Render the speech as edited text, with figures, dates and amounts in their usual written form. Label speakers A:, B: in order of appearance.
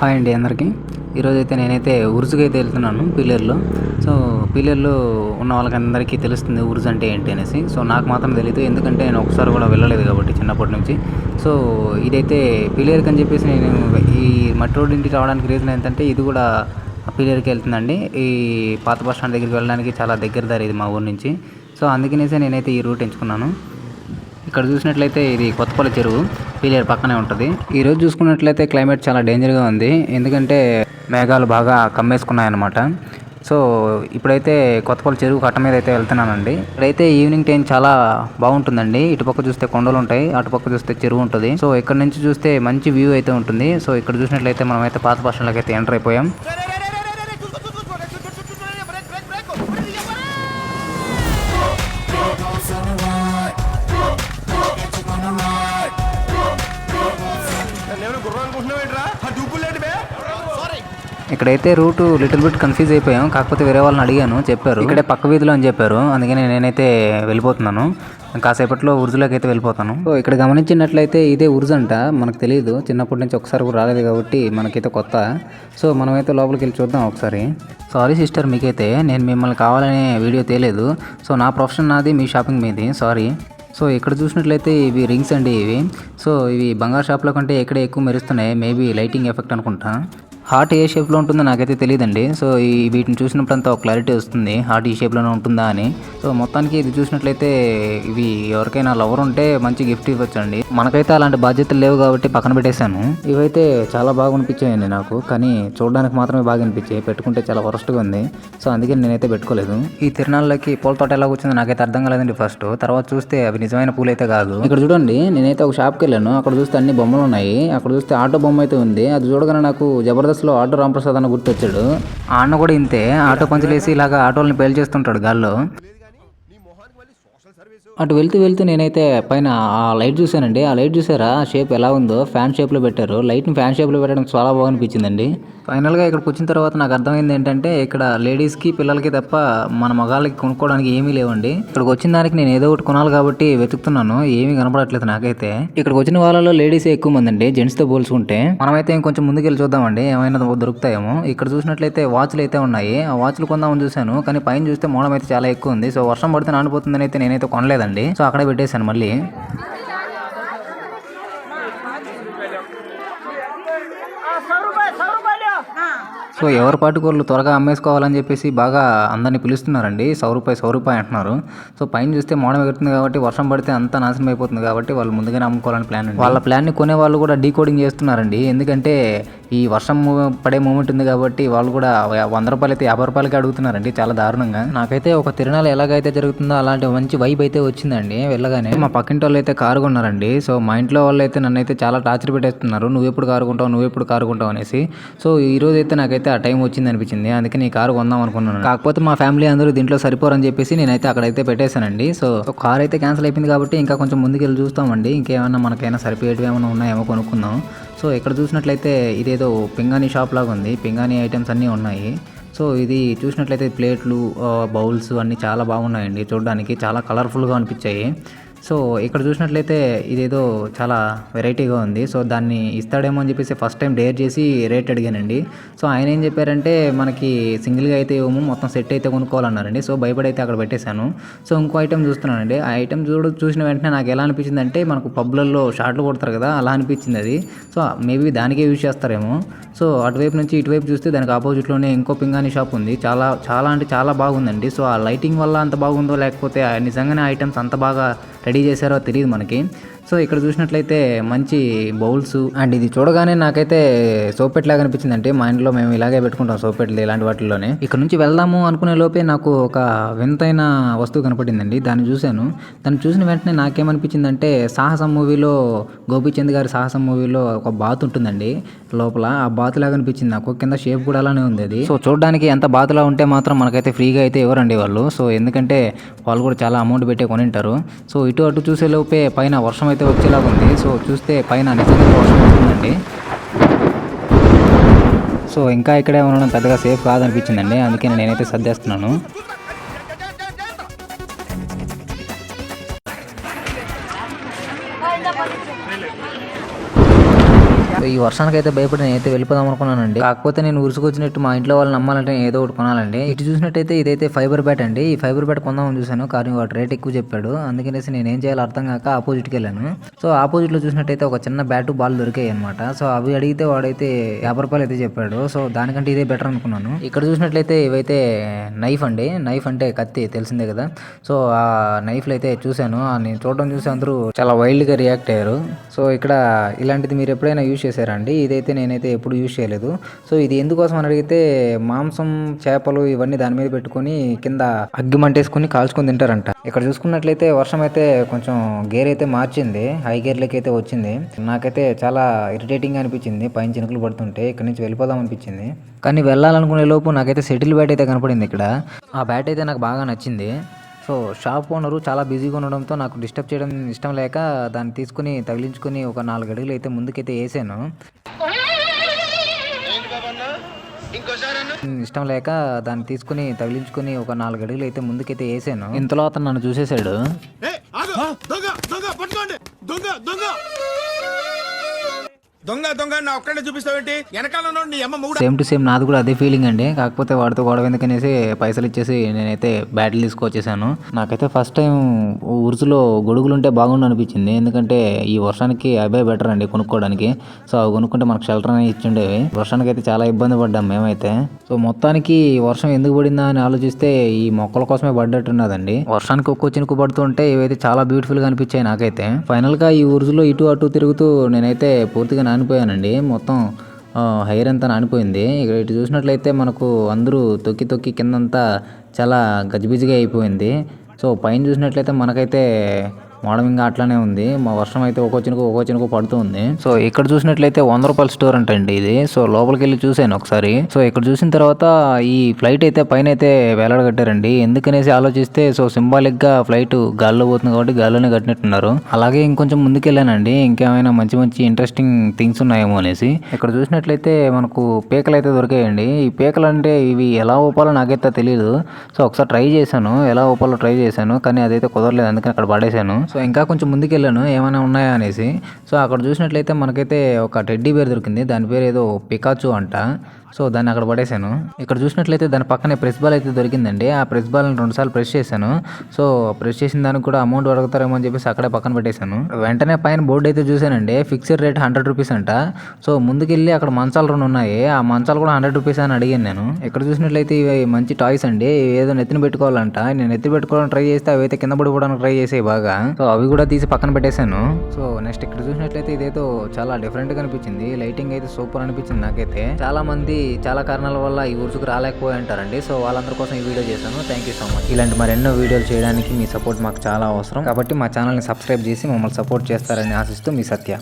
A: Hi అండి అందరికీ. ఈరోజైతే నేనైతే ఉరుసుకైతే వెళ్తున్నాను పిల్లర్లో. సో పిల్లర్లో ఉన్న వాళ్ళకందరికీ తెలుస్తుంది ఉరుసు అంటే ఏంటి అనేసి. సో నాకు మాత్రం తెలియదు, ఎందుకంటే నేను ఒకసారి కూడా వెళ్ళలేదు కాబట్టి చిన్నప్పటి నుంచి. సో ఇదైతే పిల్లర్కి అని చెప్పేసి నేను ఈ మట్టి రోడ్ ఇంటికి రావడానికి రీజన్ ఏంటంటే ఇది కూడా పిల్లర్కి వెళ్తుందండి. ఈ పాత బస్ స్టాండ్ దగ్గరికి వెళ్ళడానికి చాలా దగ్గర దారి ఇది మా ఊరి నుంచి. సో అందుకనేసి నేనైతే ఈ రూట్ ఎంచుకున్నాను. ఇక్కడ చూసినట్లయితే ఇది కొత్తపల్లి చెరువు పీలేరు పక్కనే ఉంటుంది. ఈరోజు చూసుకున్నట్లయితే క్లైమేట్ చాలా డేంజర్గా ఉంది, ఎందుకంటే మేఘాలు బాగా కమ్మేసుకున్నాయన్నమాట. సో ఇప్పుడైతే కొత్తపల్లి చెరువు కట్ట మీద అయితే వెళ్తున్నానండి. ఇక్కడైతే ఈవినింగ్ టైం చాలా బాగుంటుందండి. ఇటుపక్క చూస్తే కొండలు ఉంటాయి, అటుపక్క చూస్తే చెరువు ఉంటుంది. సో ఇక్కడ నుంచి చూస్తే మంచి వ్యూ అయితే ఉంటుంది. సో ఇక్కడ చూసినట్లయితే మనం అయితే పాత బస్ స్టాండ్లోకి అయితే ఎంటర్ అయిపోయాం. ఇక్కడైతే రూటు లిటిల్ బిట్ కన్ఫ్యూజ్ అయిపోయాం, కాకపోతే వేరే వాళ్ళని అడిగాను, చెప్పారు ఇక్కడే పక్క వీధిలో అని చెప్పారు. అందుకని నేనైతే వెళ్ళిపోతున్నాను, కాసేపట్లో ఉరుజులోకి అయితే వెళ్ళిపోతాను. సో ఇక్కడ గమనించినట్లయితే ఇదే ఉరుజు అంట, మనకు తెలియదు, చిన్నప్పటి నుంచి ఒకసారి కూడా రాలేదు కాబట్టి మనకైతే కొత్త. సో మనమైతే లోపలికి వెళ్ళి చూద్దాం ఒకసారి. సారీ సిస్టర్, మీకైతే నేను మిమ్మల్ని కావాలనే వీడియో తేలేదు. సో నా ప్రొఫెషన్ నాది, మీ షాపింగ్ మీది, సారీ. సో ఇక్కడ చూసినట్లయితే ఇవి రింగ్స్ అండి ఇవి. సో ఇవి బంగారు షాప్లో కంటే ఎక్కడ ఎక్కువ మెరుస్తున్నాయి, మేబీ లైటింగ్ ఎఫెక్ట్ అనుకుంటా. హార్ట్ ఏ షేప్లో ఉంటుందో నాకైతే తెలియదండి. సో వీటిని చూసినప్పుడంతా ఒక క్లారిటీ వస్తుంది హార్ట్ ఈ షేప్లోనే ఉంటుందా అని. సో మొత్తానికి ఇది చూసినట్లయితే ఇవి ఎవరికైనా లవర్ ఉంటే మంచి గిఫ్ట్ ఇవ్వచ్చండి. మనకైతే అలాంటి బాధ్యతలు లేవు కాబట్టి పక్కన పెట్టేశాను. ఇవైతే చాలా బాగా అనిపించాయండి నాకు, కానీ చూడడానికి మాత్రమే బాగా అనిపించాయి, పెట్టుకుంటే చాలా వరస్ట్గా ఉంది. సో అందుకే నేనైతే పెట్టుకోలేదు. ఈ తిరునాళ్ళకి పూల తోట ఎలా వచ్చిందో నాకైతే అర్థం కాలేదండి ఫస్ట్. తర్వాత చూస్తే అవి నిజమైన పూలు అయితే కాదు. ఇక్కడ చూడండి, నేనైతే ఒక షాప్కి వెళ్ళాను, అక్కడ చూస్తే అన్ని బొమ్మలు ఉన్నాయి. అక్కడ చూస్తే ఆటో బొమ్మ అయితే ఉంది. అది చూడగానే నాకు జబర్దస్త్ లో ఆటో రాంప్రసాద్ అన్న గుర్తొచ్చాడు. ఆ అన్న కూడా ఇంతే, ఆటో పంచులేసి ఇలాగా ఆటోల్ని పేల్ చేస్తుంటాడు గాల్లో. అటు వెళ్తూ వెళ్తూ నేనైతే పైన ఆ లైట్ చూసానండి. ఆ లైట్ చూసారా, ఆ షేప్ ఎలా ఉందో, ఫ్యాన్ షేప్లో పెట్టారు. లైట్ని ఫ్యాన్ షేప్లో పెట్టడం చాలా బాగా అనిపించిందండి. ఫైనల్గా ఇక్కడికి వచ్చిన తర్వాత నాకు అర్థమైంది ఏంటంటే ఇక్కడ లేడీస్కి పిల్లలకి తప్ప మన మగాళ్ళకి కొనుక్కోవడానికి ఏమీ లేవండి. ఇక్కడికి వచ్చిన దానికి నేను ఏదో ఒకటి కొనాలి కాబట్టి వెతుకుతున్నాను, ఏమీ కనపడట్లేదు నాకైతే. ఇక్కడికి వచ్చిన వాళ్ళలో లేడీసే ఎక్కువ మంది అండి జెంట్స్తో పోల్చుకుంటే. మనమైతే ఇంకొంచెం ముందుకెళ్ళి చూద్దామండి, ఏమైనా దొరుకుతాయేమో. ఇక్కడ చూసినట్లయితే వాచ్లు అయితే ఉన్నాయి. ఆ వాచ్లు కొందామని చూశాను, కానీ పైన చూస్తే మోడం అయితే చాలా ఎక్కువ ఉంది. సో వర్షం పడితే నానిపోతుందని అయితే నేనైతే కొనలేదండి. సో అక్కడే పెట్టేశాను మళ్ళీ. సో ఎవరి పాటుకోళ్ళు త్వరగా అమ్మేసుకోవాలని చెప్పేసి బాగా అందరినీ పిలుస్తున్నారండి. 100 రూపాయి అంటున్నారు. సో పైన చూస్తే మోడం ఎగురుతుంది కాబట్టి వర్షం పడితే అంతా నాశనం అయిపోతుంది కాబట్టి వాళ్ళు ముందుగానే అమ్ముకోవాలని ప్లాన్. వాళ్ళ ప్లాన్ని కొనే వాళ్ళు కూడా డీకోడింగ్ చేస్తున్నారండి, ఎందుకంటే ఈ వర్షం పడే మూమెంట్ ఉంది కాబట్టి వాళ్ళు కూడా 100 రూపాయలు అయితే 50 రూపాయలకి అడుగుతున్నారండి, చాలా దారుణంగా. నాకైతే ఒక తిరునాళ్ళు ఎలాగైతే జరుగుతుందో అలాంటి మంచి వైబ్ అయితే వచ్చిందండి వెళ్ళగానే. మా పక్కింటి వాళ్ళు అయితే కారు కొన్నారండి. సో మా ఇంట్లో వాళ్ళు అయితే నన్ను అయితే చాలా టార్చర్ పెట్టేస్తున్నారు, నువ్వెప్పుడు కారు కొంటావు అనేసి. సో ఈ రోజు అయితే నాకైతే ఆ టైం వచ్చింది అనిపించింది, అందుకే నీ కారు కొందాం అనుకున్నాను. కాకపోతే మా ఫ్యామిలీ అందరూ దీంట్లో సరిపోరని చెప్పేసి నేనైతే అక్కడైతే పెట్టేశానండి. సో కార్ అయితే క్యాన్సిల్ అయిపోయింది కాబట్టి ఇంకా కొంచెం ముందుకెళ్ళి చూస్తామండి, ఇంకేమైనా మనకైనా సరిపోయేటివి ఏమైనా ఉన్నాయేమో కొనుక్కుందాం. సో ఇక్కడ చూసినట్లయితే ఇదేదో పింగాణి షాప్ లాగా ఉంది, పింగాణి ఐటమ్స్ అన్నీ ఉన్నాయి. సో ఇది చూసినట్లయితే ప్లేట్లు, బౌల్స్ అన్నీ చాలా బాగున్నాయండి, చూడడానికి చాలా కలర్ఫుల్గా అనిపించాయి. సో ఇక్కడ చూసినట్లయితే ఇదేదో చాలా వెరైటీగా ఉంది. సో దాన్ని ఇస్తాడేమో అని చెప్పేసి ఫస్ట్ టైం డేర్ చేసి రేట్ అడిగానండి. సో ఆయన ఏం చెప్పారంటే మనకి సింగిల్గా అయితే ఇవ్వము, మొత్తం సెట్ అయితే కొనుక్కోవాలన్నారండి. సో భయపడి అయితే అక్కడ పెట్టేశాను. సో ఇంకో ఐటమ్ చూస్తున్నానండి. ఆ ఐటమ్ చూసిన వెంటనే నాకు ఎలా అనిపించింది అంటే మనకు పబ్లలో షార్ట్లు కొడతారు కదా, అలా అనిపించింది అది. సో మేబీ దానికే యూజ్ చేస్తారేమో. సో అటువైపు నుంచి ఇటువైపు చూస్తే దానికి ఆపోజిట్లోనే ఇంకో పింగాణి షాప్ ఉంది, చాలా అంటే చాలా బాగుందండి. సో ఆ లైటింగ్ వల్ల అంత బాగుందో లేకపోతే నిజంగానే ఐటమ్స్ అంత బాగా రెడీ చేశారో తెలియదు మనకి. సో ఇక్కడ చూసినట్లయితే మంచి బౌల్స్ అండ్ ఇది చూడగానే నాకైతే సోపెట్లాగా అనిపించింది. అంటే మా ఇంట్లో మేము ఇలాగే పెట్టుకుంటాం సోపెట్లు ఇలాంటి వాటిల్లోనే. ఇక్కడ నుంచి వెళ్దాము అనుకునే లోపే నాకు ఒక వింతైన వస్తువు కనపడిందండి, దాన్ని చూశాను. దాన్ని చూసిన వెంటనే నాకేమనిపించిందంటే సాహసం మూవీలో, గోపీచంద్ గారి సాహసం మూవీలో ఒక బాత్ ఉంటుందండి లోపల, ఆ బాత్ లాగా అనిపించింది నాకు. కింద షేప్ కూడా అలానే ఉంది అది. సో చూడడానికి ఎంత బాతులా ఉంటే మాత్రం మనకైతే ఫ్రీగా అయితే ఇవ్వరండి వాళ్ళు. సో ఎందుకంటే వాళ్ళు కూడా చాలా అమౌంట్ పెట్టే కొనింటారు. సో ఇటు అటు చూసే లోపే పైన వర్షం అయితే వచ్చేలాగా ఉంది. సో చూస్తే పైన నిజంగా వర్షం వస్తుందండి. సో ఇంకా ఇక్కడే ఉండడం పెద్దగా సేఫ్ కాదనిపించిందండి, అందుకే నేనైతే సర్దేస్తున్నాను. సో ఈ వర్షానికి అయితే భయపడి నేనైతే వెళ్ళిపోదాం అనుకున్నానండి. కాకపోతే నేను ఉరుసుకొచ్చినట్టు మా ఇంట్లో వాళ్ళు నమ్మాలంటే ఏదో ఒకటి కొనాలండి. ఇటు చూసినట్టయితే ఇదైతే ఫైబర్ బ్యాట్ అండి. ఈ ఫైబర్ బ్యాట్ కొందామని చూశాను, కానీ వాడు రేట్ ఎక్కువ చెప్పాడు. అందుకనేసి నేను ఏం చేయాలో అర్థం కాక ఆపోజిట్కి వెళ్ళాను. సో ఆపోజిట్ లో చూసినట్టయితే ఒక చిన్న బ్యాట్ బాల్ దొరికాయి అనమాట. సో అవి అడిగితే వాడైతే 50 రూపాయలు అయితే చెప్పాడు. సో దానికంటే ఇదే బెటర్ అనుకున్నాను. ఇక్కడ చూసినట్లయితే ఇవైతే నైఫ్ అండి. నైఫ్ అంటే కత్తి తెలిసిందే కదా. సో ఆ నైఫ్లు అయితే చూశాను. నేను చూడడం చూసి అందరూ చాలా వైల్డ్ గా రియాక్ట్ అయ్యారు. సో ఇక్కడ ఇలాంటిది మీరు ఎప్పుడైనా యూజ్ చేశారండి? ఇదైతే నేనైతే ఎప్పుడు యూజ్ చేయలేదు. సో ఇది ఎందుకోసం అని అడిగితే మాంసం, చేపలు ఇవన్నీ దాని మీద పెట్టుకొని కింద అగ్గి మంటేసుకుని కాల్చుకొని తింటారంట. ఇక్కడ చూసుకున్నట్లయితే వర్షం అయితే కొంచెం గేర్ అయితే మార్చింది, హై గేర్లకి అయితే వచ్చింది. నాకైతే చాలా ఇరిటేటింగ్ అనిపించింది. పైన చినుకులు పడుతుంటే ఇక్కడ నుంచి వెళ్ళిపోదాం అనిపించింది. కానీ వెళ్ళాలనుకునే లోపు నాకైతే సెటిల్ బ్యాట్ అయితే కనపడింది ఇక్కడ. ఆ బ్యాట్ అయితే నాకు బాగా నచ్చింది. సో షాప్ ఓనరు చాలా బిజీగా ఉండడంతో నాకు డిస్టర్బ్ చేయడం ఇష్టం లేక దాన్ని తీసుకుని తగిలించుకుని ఒక 4 అడుగులు అయితే ముందుకైతే వేసాను. ఇంతలో అతను నన్ను చూసేశాడు.
B: దొంగ దొంగ నా ఒక్కడే చూపిస్తావేంటి? వెనకాల నీ అమ్మ మూడు.
A: సేమ్ టు సేమ్ నాది కూడా అదే ఫీలింగ్ అండి. కాకపోతే వాడితో గొడవ ఎందుకనేసి పైసలు ఇచ్చేసి నేనైతే బ్యాటిల్ తీసుకొచ్చేసాను. నాకైతే ఫస్ట్ టైం ఉరుసులో గొడుగులు ఉంటే బాగుండు అనిపించింది. ఎందుకంటే ఈ వర్షానికి అవే బెటర్ అండి కొనుక్కోవడానికి. సో అవి కొనుక్కుంటే మనకు షెల్టర్ అనేది ఇచ్చిండేవి. వర్షానికి అయితే చాలా ఇబ్బంది పడ్డాం మేమైతే. సో మొత్తానికి వర్షం ఎందుకు పడిందా అని ఆలోచిస్తే ఈ మొక్కల కోసమే పడ్డట్టున్నదండి. వర్షానికి ఒక్కో చినుకు పడుతుంటే ఇవైతే చాలా బ్యూటిఫుల్ గా అనిపించాయి నాకైతే. ఫైనల్ గా ఈ ఉరుసులో ఇటు అటు తిరుగుతూ నేనైతే పూర్తిగా నానిపోయానండి. మొత్తం హెయిర్ అంతా నానిపోయింది. ఇటు చూసినట్లయితే మనకు అందరూ తొక్కి తొక్కి కిందంతా చాలా గజిబిజిగా అయిపోయింది. సో పైన చూసినట్లయితే మనకైతే మోడమింగ్ అట్లానే ఉంది. మా వర్షం అయితే ఒక్కో చినుకు పడుతూ ఉంది. సో ఇక్కడ చూసినట్లయితే 100 రూపాయల స్టోర్ అంటండి ఇది. సో లోపలికి వెళ్ళి చూసాను ఒకసారి. సో ఇక్కడ చూసిన తర్వాత ఈ ఫ్లైట్ అయితే పైన అయితే వేలాడగట్టారండి. ఎందుకనేసి ఆలోచిస్తే సో సింబాలిక్ గా ఫ్లైట్ గాల్లో పోతుంది కాబట్టి గాల్లోనే కట్టినట్టున్నారు. అలాగే ఇంకొంచెం ముందుకెళ్ళానండి, ఇంకేమైనా మంచి మంచి ఇంట్రెస్టింగ్ థింగ్స్ ఉన్నాయేమో అనేసి. ఇక్కడ చూసినట్లయితే మనకు పీకలు అయితే దొరికాయండి. ఈ పీకలు అంటే ఇవి ఎలా ఊపాలో నాకైతే తెలియదు. సో ఒకసారి ట్రై చేశాను, ఎలా ఊపాలో ట్రై చేశాను, కానీ అదైతే కుదరలేదు. అందుకని అక్కడ పడేశాను. సో ఇంకా కొంచెం ముందుకెళ్ళాను ఏమైనా ఉన్నాయా అనేసి. సో అక్కడ చూసినట్లయితే మనకైతే ఒక టెడ్డీ బేర్ దొరికింది. దాని పేరు ఏదో పికాచు అంట. సో దాన్ని అక్కడ పడేశాను. ఇక్కడ చూసినట్లయితే దాని పక్కనే ప్రెస్ బాల్ అయితే దొరికిందండి. ఆ ప్రెస్ బాల్ని 2 సార్లు ప్రెస్ చేశాను. సో ప్రెస్ చేసిన దానికి కూడా అమౌంట్ అడుగుతారేమో అని చెప్పేసి అక్కడే పక్కన పెట్టేశాను. వెంటనే పైన బోర్డు అయితే చూశానండి, ఫిక్స్డ్ రేట్ 100 రూపీస్ అంట. సో ముందుకెళ్ళి అక్కడ మంచాలు 2 ఉన్నాయి. ఆ మంచాలు కూడా 100 రూపీస్ అని అడిగాను నేను. ఇక్కడ చూసినట్లయితే ఇవి మంచి టాయ్స్ అండి. ఏదో నెత్తిన పెట్టుకోవాలంట. నేను నెత్తి పెట్టుకోవడానికి ట్రై చేస్తే అవి అయితే కింద పడిపోవడానికి ట్రై చేసాయి బాగా. సో అవి కూడా తీసి పక్కన పెట్టేశాను. సో నెక్స్ట్ ఇక్కడ చూసినట్లయితే ఇదేదో చాలా డిఫరెంట్ గా అనిపించింది. లైటింగ్ అయితే సూపర్ అనిపించింది నాకైతే. చాలా మంది చాలా కారణాల వల్ల ఈ ఊరుకు రాలేకపోయి అంటారండి. సో వాళ్ళందరి కోసం ఈ వీడియో చేశాను. Thank you so much. ఇలాంటి మరెన్నో వీడియోలు చేయడానికి మీ సపోర్ట్ మాకు చాలా అవసరం. కాబట్టి మా ఛానల్ని సబ్స్క్రైబ్ చేసి మమ్మల్ని సపోర్ట్ చేస్తారని ఆశిస్తూ మీ సత్య.